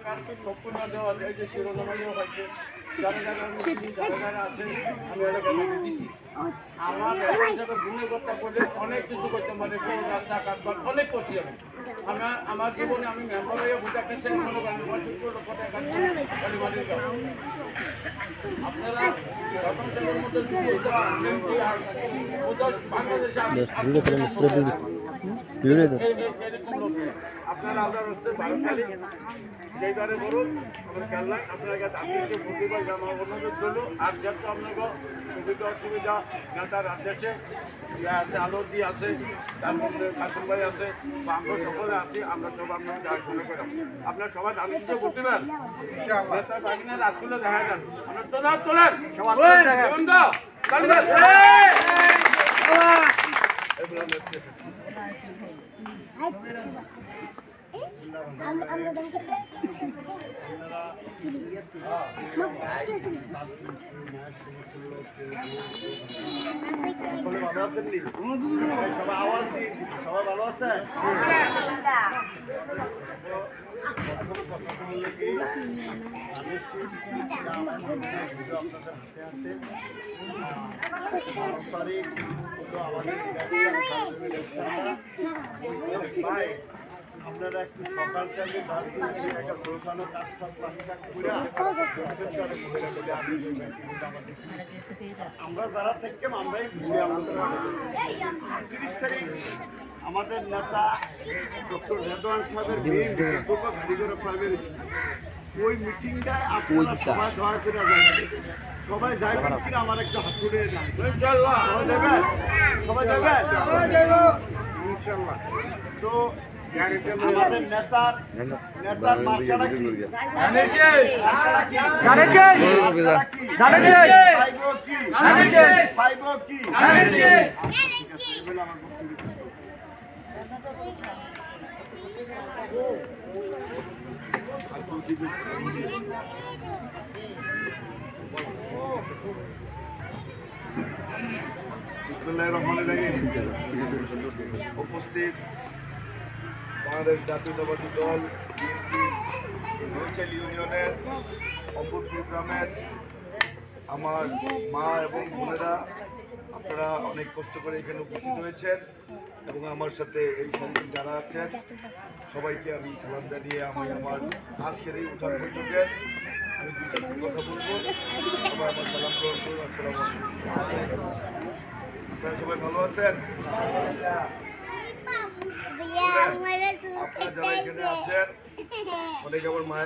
টাকার সম্পূর্ণ দেওয়া যায় যে শিরোনামাইও হয়েছে যারা যারা আছে আমি এলাকায় দিচ্ছি। আমার হিসাবে গুণগত বলে অনেক কিছু করতে পারে, রাস্তাঘাট বা অনেক করছি আমি। আমার জীবনে আমি মেম্বার হয়ে বুঝাতে চাই মনে করেন 75 লক্ষ টাকা আপনারা প্রথম সেবার মধ্যে বাংলাদেশে আপনারা আমরা হচ্ছে 12 তারিখ যেইবারে বলুন আমার খেলনায় আপনার কাছে আত্মীয় প্রতিবার আমার অনুরোধ করলো। আর যেহেতু আপনাকে সুবিধা অসুবিধা নেতার আদেশে আছে, আলোদি আছে, তারপরে কাসুম ভাই আছে, বা আমরা সকলে আছি, আমরা সব আপনার দেখাশোনা করাম। আপনার সবাই আলোচ্য করতে পারেন নেতার বাগিনা রাতগুলো দেখা যান। আপনার তো রাত তোলেন সবাই ভালো আছে। আপনারা একটু সকাল টাইমে একটা পৌঁছানো কাজ আমরা যারা থাকতাম আমরাই বুঝি। আমাদের 30 তারিখ আমাদের নেতা ডক্টর রেদওয়ান সাহেবের ওই মিটিংটায় আপনারা সবাই দয়া করে যাবেন। সবাই যাবেন কিনা আমার একটু হাত তুলে ইনশাআল্লাহ। সবাই যাবেন ইনশাআল্লাহ। তো আমাদের নেতার মার্কাটা কি? উপস্থিত বাংলাদেশ জাতীয়তাবাদী দল বিএনপি নৈচাল ইউনিয়নের অম্বরপুর গ্রামের আমার মা এবং বোনেরা, আপনারা অনেক কষ্ট করে এখানে উপস্থিত হয়েছেন এবং আমার সাথে এই সঙ্গে যারা আছেন সবাইকে আমি সালাম জানিয়ে আমি আমার আজকের এই উঠান বৈঠকের আমি দু চারটি কথা বলবো। সবাই আমার সালাম গ্রহণ করুন। আসসালামু আলাইকুম। আপনারা সবাই ভালো আছেন? আপনারা যারা এখানে আছেন অনেক আমার মায়ের